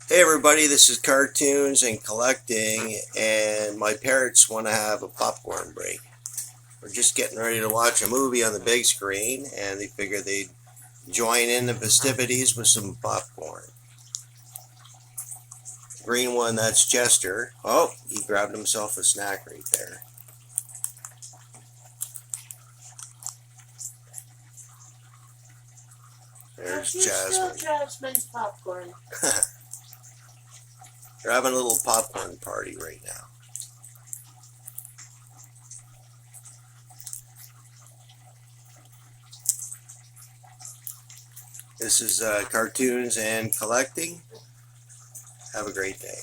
Hey everybody, this is Cartoons and Collecting, and my parents want to have a popcorn break. We're just getting ready to watch a movie on the big screen, and they figure they'd join in the festivities with some popcorn. Green one, that's Chester. Oh, he grabbed himself a snack right there. There's Jasmine. Jasmine's popcorn. They're having a little popcorn party right now. This is Cartoons and Collecting. Have a great day.